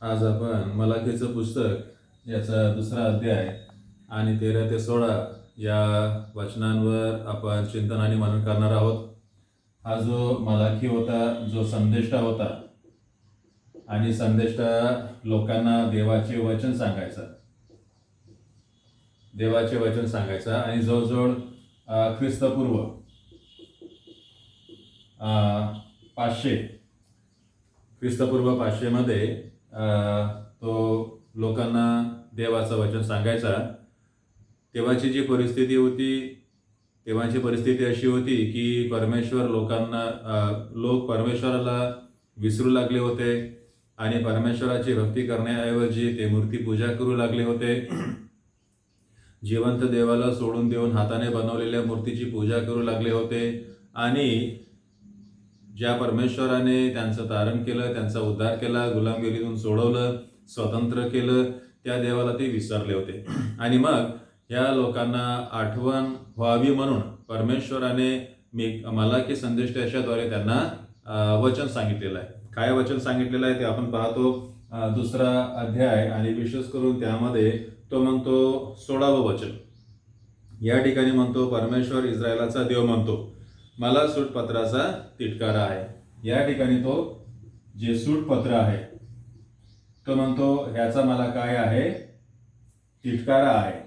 आज आपण मलाकीचं पुस्तक याचा दुसरा अध्याय आणि 13 ते 16 या वचनांवर आपण चिंतन आणि मनन करणार आहोत. हा जो मलाकी होता, जो संदेष्टा होता आणि संदेष्टा लोकांना देवाचे वचन सांगायचा आणि जवळजवळ ख्रिस्तपूर्व 500 ख्रिस्तपूर्व 500 मध्ये तो लोकांना देवाचं वचन सांगायचा. तेव्हाची जी परिस्थिती होती, तेव्हाची परिस्थिती अशी होती की लोक परमेश्वराला विसरू लागले होते आणि परमेश्वराची भक्ती करण्याऐवजी ते मूर्तीपूजा करू लागले होते. जिवंत देवाला सोडून देऊन हाताने बनवलेल्या मूर्तीची पूजा करू लागले होते आणि ज्या परमेश्वराने त्यांचं तारण केलं, त्यांचा उद्धार केला, गुलामगिरीतून सोडवलं, स्वतंत्र केलं, त्या देवाला ते विसरले होते. आणि मग या लोकांना आठवण व्हावी म्हणून परमेश्वराने मलाकी संदेशाद्वारे त्यांना वचन सांगितलेलं आहे. काय वचन सांगितलेलं आहे ते आपण पाहतो. दुसरा अध्याय आणि विशेष करून त्यामध्ये तो म्हणतो 16वं वचन. या ठिकाणी म्हणतो, परमेश्वर इस्रायलाचा देव म्हणतो, मला सूटपत्राचा तिटकारा आहे. या ठिकाणी तो जे सूटपत्र आहे तो म्हणतो ह्याचा मला काय आहे, तिटकारा आहे.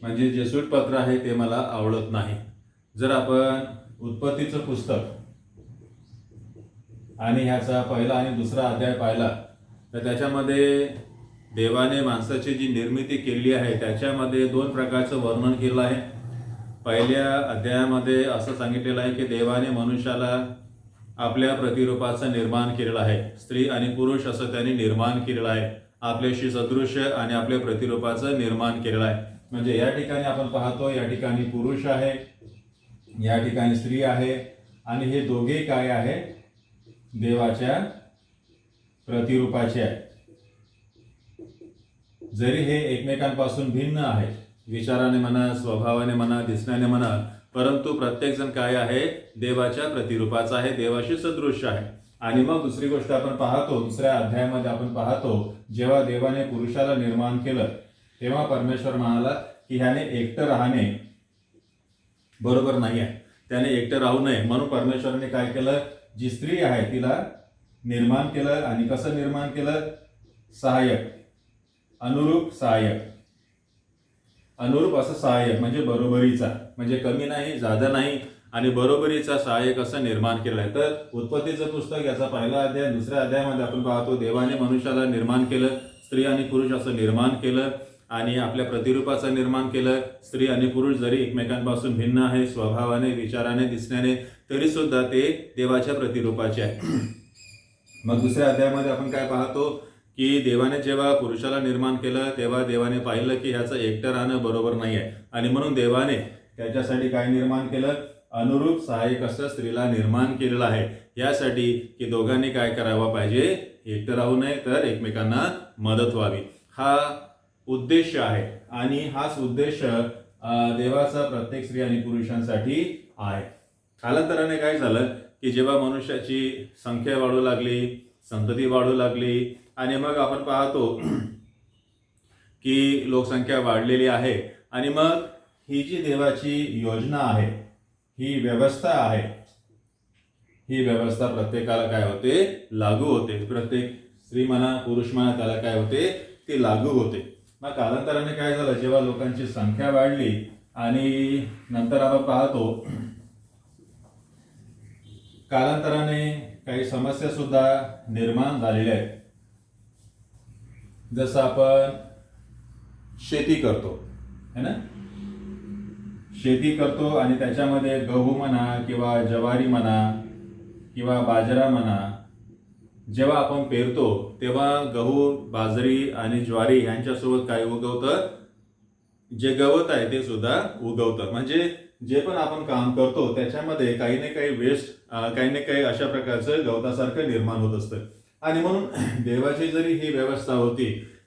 म्हणजे जे सूटपत्र आहे ते मला आवडत नाही. जर आपण उत्पत्तीचं पुस्तक आणि ह्याचा पहिला आणि दुसरा अध्याय पाहिला तर त्याच्यामध्ये देवाने माणसाची जी निर्मिती केली आहे त्याच्यामध्ये 2 प्रकारचं वर्णन केलं आहे. पहिल्या अध्यायामध्ये असं सांगितलेलं आहे की देवाने मनुष्याला आपल्या प्रतिरूपाचं निर्माण केलेलं आहे. स्त्री आणि पुरुष असं त्यांनी निर्माण केलेलं आहे. आपल्याशी सदृश्य आणि आपल्या प्रतिरूपाचं निर्माण केलेलं आहे. म्हणजे या ठिकाणी आपण पाहतो, या ठिकाणी पुरुष आहे, या ठिकाणी स्त्री आहे आणि हे दोघे काय आहे, देवाच्या प्रतिरूपाचे आहे. जरी हे एकमेकांपासून भिन्न आहेत, विचाराने म्हणा, स्वभावाने म्हणा, दिसण्याने म्हणा, परंतु प्रत्येक जण काय आहे, देवाच्या प्रतिरूपाचा आहे, देवाशी सदृश्य आहे. आणि मग दुसरी गोष्ट आपण पाहतो, दुसऱ्या अध्यायामध्ये आपण पाहतो, जेव्हा देवाने पुरुषाला निर्माण केलं तेव्हा परमेश्वर म्हणाला की ह्याने एकटं राहणे बरोबर नाही आहे, त्याने एकटं राहू नये. म्हणून परमेश्वराने काय केलं, जी स्त्री आहे तिला निर्माण केलं. आणि कसं निर्माण केलं, सहाय्यक, अनुरूप सहाय्यक, अनुरूप असं सहाय्यक म्हणजे बरोबरीचा, म्हणजे कमी नाही, जादा नाही आणि बरोबरीचा सहाय्यक असं निर्माण केलं आहे. तर उत्पत्तीचं पुस्तक याचा पहिला अध्याय, दुसऱ्या अध्यायामध्ये आपण पाहतो देवाने मनुष्याला निर्माण केलं, स्त्री आणि पुरुष असं निर्माण केलं आणि आपल्या प्रतिरूपाचं निर्माण केलं. स्त्री आणि पुरुष जरी एकमेकांपासून भिन्न आहे स्वभावाने, विचाराने, दिसण्याने, तरी सुद्धा ते देवाच्या प्रतिरूपाचे आहे. मग दुसऱ्या अध्यायामध्ये आपण काय पाहतो की देवाने जेव्हा पुरुषाला निर्माण केलं तेव्हा देवाने पाहिलं की ह्याचं एकटं राहणं बरोबर नाही आहे आणि म्हणून देवाने त्याच्यासाठी काय निर्माण केलं, अनुरूप सहाय्यक असं स्त्रीला निर्माण केलेलं आहे. यासाठी की दोघांनी काय करावं पाहिजे, एकटं राहू नये तर एकमेकांना मदत व्हावी. हा उद्देश आहे आणि हाच उद्देश देवाचा प्रत्येक स्त्री आणि पुरुषांसाठी आहे. कालांतराने काय झालं की जेव्हा मनुष्याची संख्या वाढू लागली, संतती वाढू लागली आणि मग आपण पाहतो की लोकसंख्या वाढलेली आहे आणि मग ही जी देवाची योजना आहे, ही व्यवस्था आहे, ही व्यवस्था प्रत्येकाला काय होते, लागू होते. प्रत्येक स्त्री म्हणा, पुरुष म्हणा, त्याला काय होते, ती लागू होते. मग कालांतराने काय झालं, जेव्हा लोकांची संख्या वाढली आणि नंतर आपण पाहतो कालांतराने काही समस्या सुद्धा निर्माण झालेल्या आहेत. जसं आपण शेती करतो है ना, शेती करतो आणि त्याच्यामध्ये गहू म्हणा किंवा ज्वारी म्हणा किंवा बाजरा म्हणा, जेव्हा आपण पेरतो तेव्हा गहू, बाजरी आणि ज्वारी यांच्यासोबत काय उगवतं, जे गवत आहे ते सुद्धा उगवतं. म्हणजे जे पण आपण काम करतो त्याच्यामध्ये काही ना काही वेस्ट, काही ना काही अशा प्रकारचं गवतासारखं निर्माण होत असतं. आणि म्हणून देवाची जरी ही व्यवस्था होती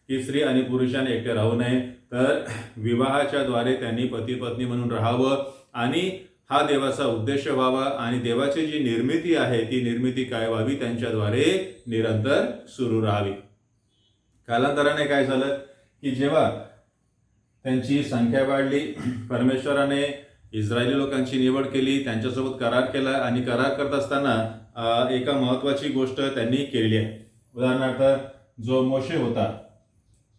की स्त्री आणि पुरुषाने एकटे राहू नये, तर विवाहाच्या द्वारे त्यांनी पती पत्नी म्हणून राहावं आणि हा देवाचा उद्देश व्हावा आणि देवाची जी निर्मिती आहे ती निर्मिती काय व्हावी, त्यांच्याद्वारे निरंतर सुरू राहावी. कालांतराने काय झालं की जेव्हा त्यांची संख्या वाढली, परमेश्वराने इस्रायली लोकांची निवड केली, त्यांच्यासोबत करार केला आणि करार करत असताना एका महत्त्वाची गोष्ट त्यांनी केलेली आहे. उदाहरणार्थ, जो मोशे होता,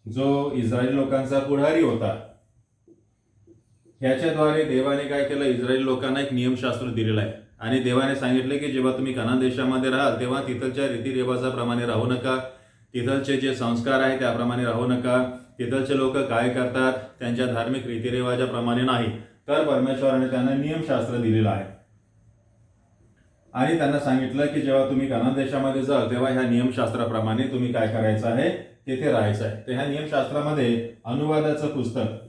जो इस्रायली लोकांचा पुढारी होता, ह्याच्याद्वारे देवाने काय केलं, इस्रायली लोकांना एक नियमशास्त्र दिलेलं आहे आणि देवाने सांगितले की जेव्हा तुम्ही कनान देशामध्ये राहाल तेव्हा तिथलच्या रीतिरिवाजाप्रमाणे राहू नका, तिथलचे जे संस्कार आहे त्याप्रमाणे राहू नका, तिथलचे लोक काय करतात त्यांच्या धार्मिक रीतिरिवाजाप्रमाणे नाही. तर परमेश्वराने त्यांना नियमशास्त्र दिलेलं आहे आणि त्यांना सांगितलं की जेव्हा तुम्ही कनान देशामध्ये जाल तेव्हा ह्या नियमशास्त्राप्रमाणे तुम्ही काय करायचं आहे, तिथे राहायचं आहे. तर ह्या नियमशास्त्रामध्ये अनुवादाचं पुस्तक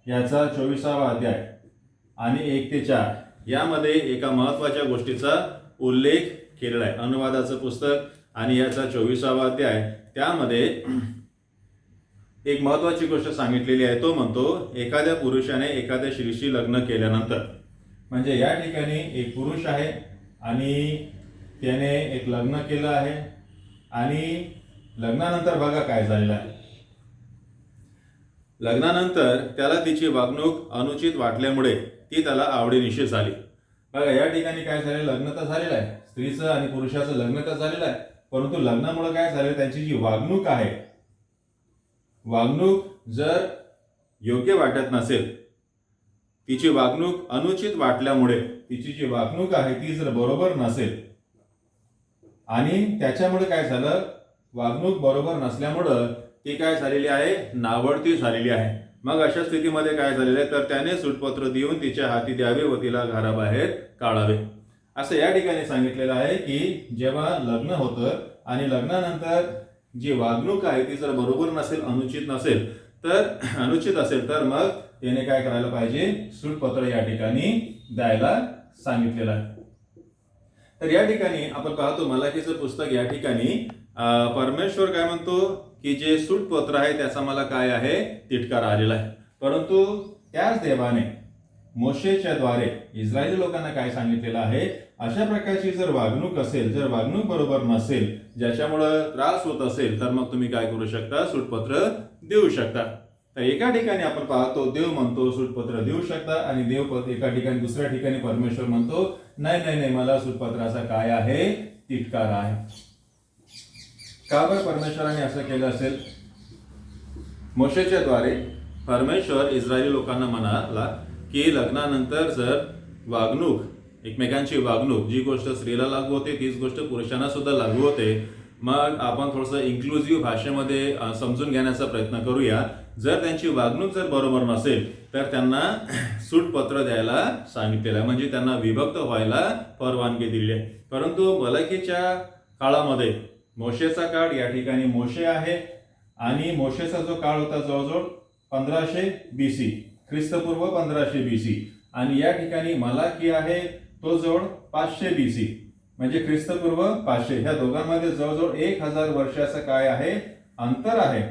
याचा 24वा अध्याय आणि 1 ते 4 यामध्ये एका महत्त्वाच्या गोष्टीचा उल्लेख केलेला आहे. अनुवादाचं पुस्तक आणि याचा 24वा अध्याय, त्यामध्ये एक महत्त्वाची गोष्ट सांगितलेली आहे. तो म्हणतो, एखाद्या पुरुषाने एखाद्या स्त्रीशी लग्न केल्यानंतर, म्हणजे या ठिकाणी एक पुरुष आहे आणि त्याने एक लग्न केलं आहे आणि लग्नानंतर बघा काय झालेलं आहे. लग्नानंतर त्याला तिची वागणूक अनुचित वाटल्यामुळे ती त्याला आवडीनिशी झाली. बघा या ठिकाणी काय झालं, लग्न तर झालेलं आहे, स्त्रीचं आणि पुरुषाचं लग्न तर झालेलं आहे, परंतु लग्नामुळे काय झालं, त्यांची जी वागणूक आहे, वागणूक जर योग्य वाटत नसेल, तिची वागणूक अनुचित वाटल्यामुळे, तिची जी वागणूक आहे ती जर बरोबर नसेल आणि त्याच्यामुळे काय झालं, वागणूक बरोबर नसल्यामुळं ती काय झालेली आहे, नावडती झालेली आहे. मग अशा स्थितीमध्ये काय झालेलं आहे, तर त्याने सूटपत्र देऊन तिच्या हाती द्यावे व तिला घराबाहेर काढावे, असं या ठिकाणी सांगितलेलं आहे. की जेव्हा लग्न होतं आणि लग्नानंतर जी वागणूक आहे ती जर बरोबर नसेल, अनुचित असेल तर मग त्याने काय करायला पाहिजे, सूटपत्र या ठिकाणी द्यायला सांगितलेलं आहे. तर या ठिकाणी आपण पाहतो मलाकीचं पुस्तक या ठिकाणी परमेश्वर काय म्हणतो की जे सूटपत्र आहे त्याचा मला काय आहे, तिटकार आलेला आहे. परंतु त्याच देवाने मोशेच्या द्वारे इस्रायली लोकांना काय सांगितलेलं आहे, अशा प्रकारची जर वागणूक असेल, जर वागणूक बरोबर नसेल, ज्याच्यामुळं त्रास होत असेल, तर मग तुम्ही काय करू शकता, सूटपत्र देऊ शकता. तर एका ठिकाणी आपण पाहतो देव म्हणतो सूटपत्र देऊ शकता आणि देव एका ठिकाणी, दुसऱ्या ठिकाणी परमेश्वर म्हणतो नाही नाही नाही, मला सूटपत्राचा काय आहे, तिटकार आहे. का बरं परमेश्वराने असं केलं असेल? मोशेच्या द्वारे परमेश्वर इस्रायली लोकांना म्हणाला की लग्नानंतर जर वागणूक, एकमेकांची वागणूक, जी गोष्ट स्त्रीला लागू होते तीच गोष्ट पुरुषांना सुद्धा लागू होते. मग आपण थोडंसं इन्क्लुझिव्ह भाषेमध्ये समजून घेण्याचा प्रयत्न करूया. जर त्यांची वागणूक जर बरोबर नसेल तर त्यांना सूटपत्र द्यायला सांगितलेलं आहे, म्हणजे त्यांना विभक्त व्हायला परवानगी दिली आहे. परंतु मलाकीच्या काळामध्ये, मोशेचा काळ या ठिकाणी मोशे आहे आणि मोशेचा जो काळ होता जवळजवळ 1500 BC, ख्रिस्तपूर्व 1500 BC, आणि या ठिकाणी मलाकी आहे तो जवळ 500 BC, म्हणजे ख्रिस्तपूर्व 500. ह्या दोघांमध्ये जवळजवळ 1000 वर्षाचं काय आहे, अंतर आहे.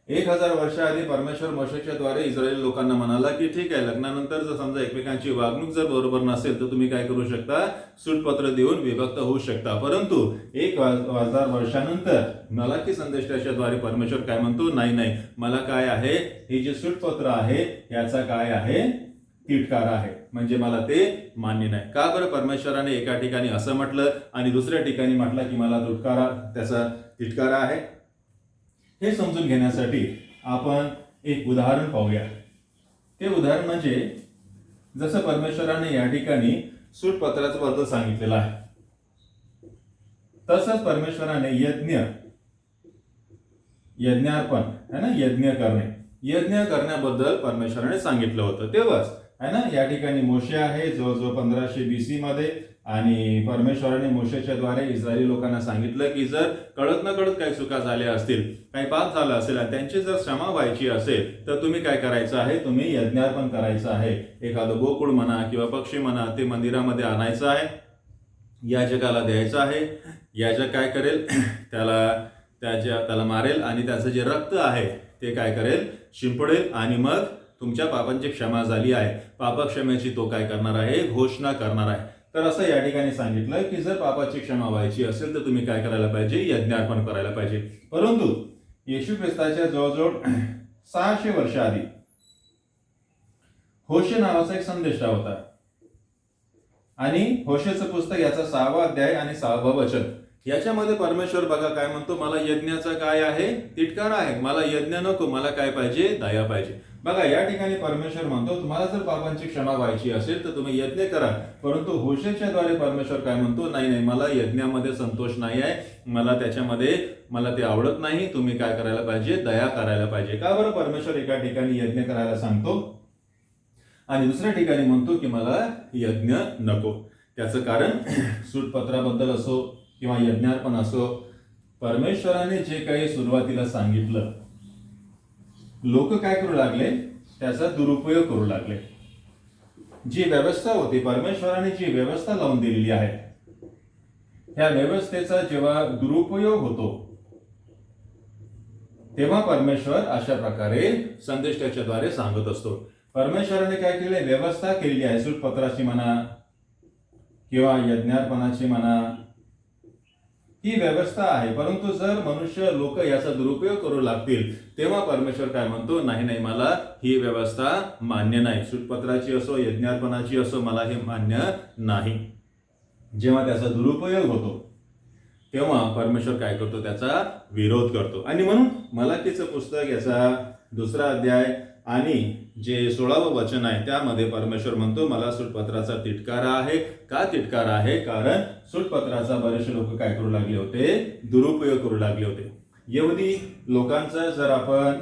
1000 वर्षाआधी परमेश्वर मोशेच्या द्वारे इस्रायली लोकांना म्हणाला की ठीक आहे, लग्नानंतर जर समजा एकमेकांची वागणूक जर बरोबर नसेल तर तुम्ही काय करू शकता, सूटपत्र देऊन विभक्त होऊ शकता. परंतु 1000 वर्षानंतर मलाकी संदेशाच्या द्वारे परमेश्वर काय म्हणतो, नाही नाही, मला काय आहे, हे जे सूटपत्र आहे याचा काय आहे, तिटकार आहे, म्हणजे मला ते मान्य नाही. का बरं परमेश्वराने एका ठिकाणी असं म्हटलं आणि दुसऱ्या ठिकाणी म्हटलं की मला त्याचा तिटकार आहे? हे समजून घेण्यासाठी आपण एक उदाहरण पाहूया. ते उदाहरण म्हणजे जसं परमेश्वराने या ठिकाणी सूटपत्राचं बद्दल सांगितलेलं आहे, तसंच परमेश्वराने यज्ञार्पण है ना, यज्ञ करण्याबद्दल परमेश्वराने सांगितलं होतं तेव्हाच है ना. या ठिकाणी मोशे आहे जवळजवळ 1500 BC मध्ये, आणि परमेश्वराने मोशेच्या द्वारे इस्रायली लोकांना सांगितलं की जर कळत न कळत काही चुका झाल्या असतील, काही पाप झाला असेल आणि त्यांची जर क्षमा व्हायची असेल तर तुम्ही काय करायचं आहे, तुम्ही यज्ञार्पण करायचं आहे. एखादं गोकुळ म्हणा किंवा पक्षी म्हणा ते मंदिरामध्ये आणायचं आहे, याजकाला द्यायचं आहे. याजक काय करेल, त्याला मारेल आणि त्याचं जे रक्त आहे ते काय करेल, शिंपडेल आणि मग तुमच्या पापांची क्षमा झाली आहे, पापक्षमेची तो काय करणार आहे, घोषणा करणार आहे. तर असं या ठिकाणी सांगितलं की जर पापाची क्षमा व्हायची असेल तर तुम्ही काय करायला पाहिजे, यज्ञार्पण करायला पाहिजे. परंतु येशू ख्रिस्ताच्या जवळजवळ 600 वर्ष आधी होशे नावाचा एक संदेष्टा होता आणि होशेचं पुस्तक याचा 6वा अध्याय आणि 6वं वचन याच्यामध्ये परमेश्वर बघा काय म्हणतो, मला यज्ञाचा काय आहे, तिटकारा आहे. मला यज्ञ नको, मला काय पाहिजे, दया पाहिजे. बघा या ठिकाणी परमेश्वर म्हणतो तुम्हाला जर पापांची क्षमा व्हायची असेल तर तुम्ही यज्ञ करा. परंतु होशेच्या द्वारे परमेश्वर काय म्हणतो, नाही नाही, मला यज्ञामध्ये संतोष नाही आहे, मला त्याच्यामध्ये मला ते आवडत नाही. तुम्ही काय करायला पाहिजे, दया करायला पाहिजे. का बरं परमेश्वर एका ठिकाणी यज्ञ करायला सांगतो आणि दुसऱ्या ठिकाणी म्हणतो की मला यज्ञ नको? त्याचं कारण सूटपत्राबद्दल असो किंवा यज्ञार्पण असो, परमेश्वराने जे काही सुरुवातीला सांगितलं लोक काय करू लागले, त्याचा दुरुपयोग करू लागले. जी व्यवस्था होती, परमेश्वराने जी व्यवस्था लावून दिलेली आहे, ह्या व्यवस्थेचा जेव्हा दुरुपयोग होतो तेव्हा परमेश्वर अशा प्रकारे संदेष्टाच्या द्वारे सांगत असतो. परमेश्वराने काय केले, व्यवस्था केलेली आहे, सूटपत्राची म्हणा किंवा यज्ञार्पणाची म्हणा, ही व्यवस्था आहे. परंतु जर मनुष्य लोक याचा दुरुपयोग करू लागतील तेव्हा परमेश्वर काय म्हणतो, नाही नाही, मला ही व्यवस्था मान्य नाही. सूटपत्राची असो यज्ञार्पणाची असो, मला हे मान्य नाही. जेव्हा त्याचा दुरुपयोग होतो तेव्हा परमेश्वर काय करतो, त्याचा विरोध करतो. आणि म्हणून मलाकीचं पुस्तक याचा 2रा अध्याय आणि जे 16वं वचन आहे त्यामध्ये परमेश्वर म्हणतो मला सूटपत्राचा तिटकारा आहे. का तिटकारा आहे? कारण सूटपत्राचा बरेचसे लोक काय करू लागले होते, दुरुपयोग करू लागले होते. यहुदी लोकांचा जर आपण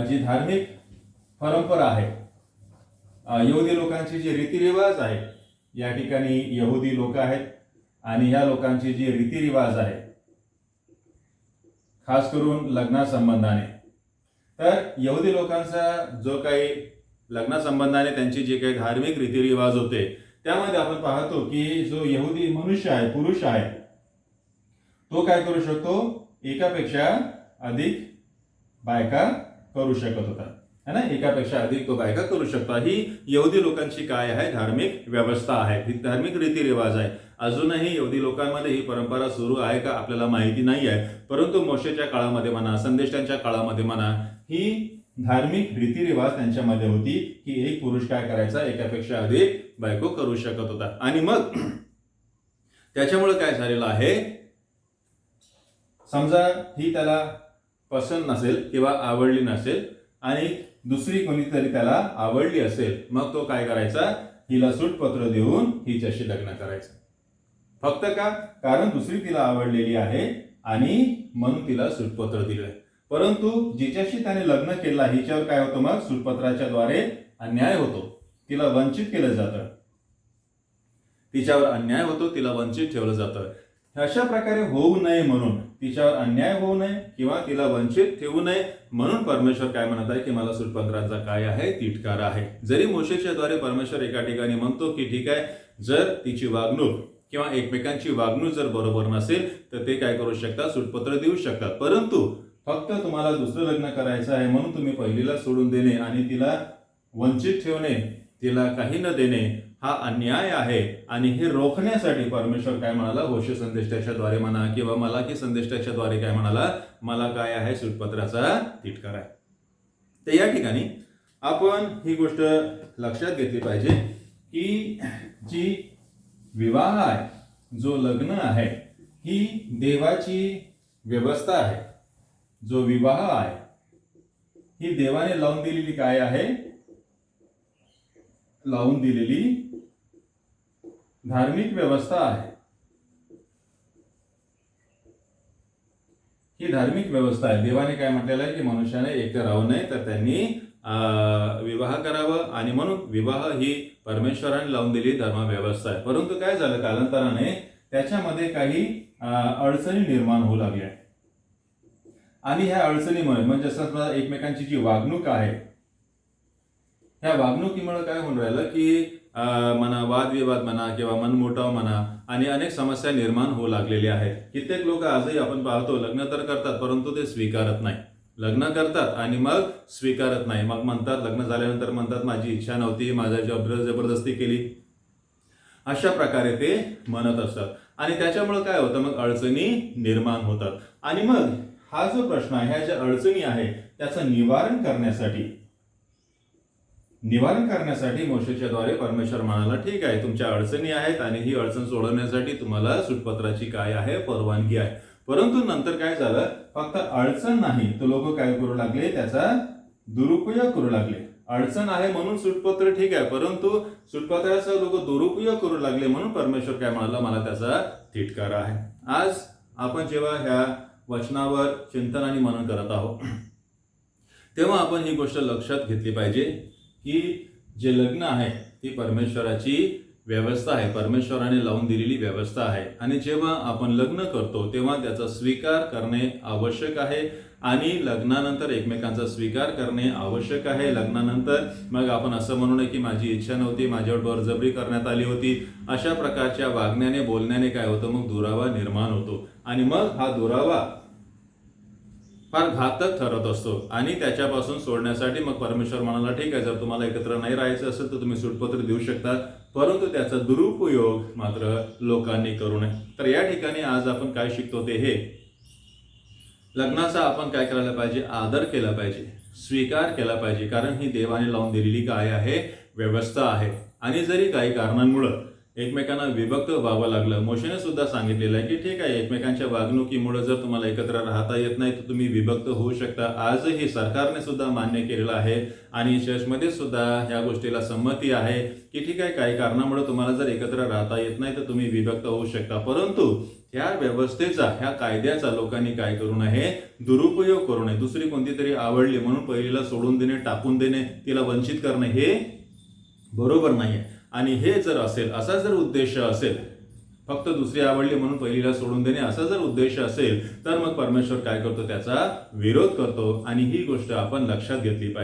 जी धार्मिक परंपरा आहे, यहुदी लोकांची जी रीतिरिवाज आहे, या ठिकाणी यहुदी लोक आहेत आणि ह्या लोकांची जी रीतिरिवाज आहे खास करून लग्नासंबंधाने, तर यहुदी लोकांचा जो काही लग्नासंबंधाने त्यांची जे काही धार्मिक रीतिरिवाज होते त्यामध्ये आपण पाहतो की जो यहुदी मनुष्य आहे, पुरुष आहे, तो काय करू शकतो, एकापेक्षा अधिक बायका करू शकत होता, है ना. एकापेक्षा अधिक तो बायका करू शकतो. ही यहुदी लोकांची काय आहे, धार्मिक व्यवस्था आहे, ही धार्मिक रीतिरिवाज आहे. अजूनही यहुदी लोकांमध्ये ही परंपरा सुरू आहे का आपल्याला माहिती नाही आहे. परंतु मोशेच्या काळामध्ये म्हणा, संदेष्टांच्या काळामध्ये म्हणा, ही धार्मिक रीतिरिवाज त्यांच्यामध्ये होती की एक पुरुष काय करायचा, एकापेक्षा अधिक बायको करू शकत होता. आणि मग त्याच्यामुळे काय झालेलं आहे, समजा ही त्याला पसंत नसेल किंवा आवडली नसेल आणि दुसरी कोणीतरी त्याला आवडली असेल, मग तो काय करायचा, हिला सूटपत्र देऊन हिच्याशी लग्न करायचं. फक्त का, कारण दुसरी तिला आवडलेली आहे आणि म्हणून तिला सूटपत्र दिलंय. परंतु जिच्याशी त्याने लग्न केलं हिच्यावर काय होतं, मग सूटपत्राच्या द्वारे अन्याय होतो, तिला वंचित केलं जातं, तिच्यावर अन्याय होतो, तिला वंचित ठेवलं जातं. अशा प्रकारे होऊ नये म्हणून, तिच्यावर अन्याय होऊ नये किंवा तिला वंचित ठेवू नये म्हणून परमेश्वर काय म्हणत आहे की मला सूटपत्राचा काय आहे, तिटकारा आहे. जरी मोशेच्या द्वारे परमेश्वर एका ठिकाणी म्हणतो की ठीक आहे, जर तिची वागणूक किंवा एकमेकांची वागणूक जर बरोबर नसेल तर ते काय करू शकतात, सूटपत्र देऊ शकतात. परंतु फक्त तुम्हाला दुसरं लग्न करायचं आहे म्हणून तुम्ही पहिलीला सोडून देणे आणि तिला वंचित ठेवणे, तिला काही न देणे हा अन्याय आहे. आणि हे रोखण्यासाठी परमेश्वर काय म्हणाला, होशे संदेष्टाच्या द्वारे म्हणा किंवा मलाकी संदेष्टाच्या द्वारे काय म्हणाला, मला काय आहे, सूटपत्राचा तिटकारा आहे. तर या ठिकाणी आपण ही गोष्ट लक्षात घेतली पाहिजे की जी विवाह आहे, जो लग्न आहे, ही देवाची व्यवस्था आहे. जो विवाह आहे ही देवाने लावून दिलेली काय आहे, लावून दिलेली धार्मिक व्यवस्था आहे. ही धार्मिक व्यवस्था आहे. देवाने काय म्हटलेलं आहे की मनुष्याने एकटं राहू नये, तर त्यांनी विवाह करावं आणि म्हणून विवाह ही परमेश्वराने लावून दिलेली धर्मव्यवस्था आहे. परंतु काय झालं, कालांतराने त्याच्यामध्ये काही अडचणी निर्माण होऊ लागल्या आणि ह्या अडचणीमुळे म्हणजे समजा एकमेकांची जी वागणूक आहे, ह्या वागणुकीमुळे काय होऊन राहिलं की म्हणा वादविवाद म्हणा किंवा मनमुटाव म्हणा आणि अनेक समस्या निर्माण होऊ लागलेल्या आहेत. कित्येक लोक आजही आपण पाहतो लग्न तर करतात परंतु ते स्वीकारत नाही. लग्न करतात आणि मग स्वीकारत नाही, मग म्हणतात, लग्न झाल्यानंतर म्हणतात माझी इच्छा नव्हती, माझ्या जबरदस्ती केली, अशा प्रकारे ते म्हणत असतात. आणि त्याच्यामुळे काय होतं, मग अडचणी निर्माण होतात. आणि मग हा जो प्रश्न आहे, ह्या ज्या अडचणी आहे त्याचं निवारण करण्यासाठी मोशेच्या द्वारे परमेश्वर म्हणाला, ठीक आहे, तुमच्या अडचणी आहेत आणि ही अडचण सोडवण्यासाठी तुम्हाला सुटपत्राची काय आहे, परवानगी आहे. परंतु नंतर काय झालं, फक्त अडचण नाही, तो लोक काय करू लागले, त्याचा दुरुपयोग करू लागले. अडचण आहे म्हणून सुटपत्र ठीक आहे, परंतु सुटपत्राचा लोक दुरुपयोग करू लागले, म्हणून परमेश्वर काय म्हणाला, मला त्याचा तिटकारा आहे. आज आपण जेव्हा ह्या वचनावर चिंतन आणि मनन करत आहोत, तेव्हा आपण ही गोष्ट लक्षात घेतली पाहिजे की जे लग्न आहे ती परमेश्वराची व्यवस्था आहे, परमेश्वराने लावून दिलेली व्यवस्था आहे. आणि जेव्हा आपण लग्न करतो तेव्हा त्याचा स्वीकार करणे आवश्यक आहे आणि लग्नानंतर एकमेकांचा स्वीकार करणे आवश्यक आहे. लग्नानंतर मग आपण असं म्हणू नये की माझी इच्छा नव्हती, माझ्यावर बळजबरी करण्यात आली होती, अशा प्रकारच्या वागण्याने बोलण्याने काय होतं, मग दुरावा निर्माण होतो आणि मग हा दुरावा फार घातक ठरत असतो. आणि त्याच्यापासून सोडण्यासाठी मग परमेश्वर म्हणाला, ठीक आहे, जर तुम्हाला एकत्र नाही राहायचं असेल तर तुम्ही सुटपत्र देऊ शकता, परंतु त्याचा दुरुपयोग मात्र लोकांनी करू नये. तर या ठिकाणी आज आपण काय शिकतो ते हे, लग्नाचा आपण काय करायला पाहिजे, आदर केला पाहिजे, स्वीकार केला पाहिजे, कारण ही देवाने लावून दिलेली काय आहे, व्यवस्था आहे. आणि जरी काही कारणांमुळं एकमेकांना विभक्त व्हावं लागलं, मोशेने सुद्धा सांगितलेलं आहे की ठीक आहे, एकमेकांच्या वागणुकीमुळे जर तुम्हाला एकत्र राहता येत नाही तर तुम्ही विभक्त होऊ शकता. आजही सरकारने सुद्धा मान्य केलेलं आहे आणि चर्चमध्ये सुद्धा ह्या गोष्टीला संमती आहे की ठीक आहे, काही कारणामुळे तुम्हाला जर एकत्र राहता येत नाही तर तुम्ही विभक्त होऊ शकता, परंतु ह्या व्यवस्थेचा, ह्या कायद्याचा लोकांनी काय करू नये, दुरुपयोग करू नये. दुसरी कोणती तरी आवडली म्हणून पहिलीला सोडून देणे, टाकून देणे, तिला वंचित करणे हे बरोबर नाहीये. आणि हे जर असेल, असा जर उद्देश असेल, फक्त दुसरी आवडली म्हणून पहिलीला सोडून देणे असा जर उद्देश असेल, तर मग परमेश्वर काय करतो, त्याचा विरोध करतो. आणि ही गोष्ट आपण लक्षात घेतली पाहिजे.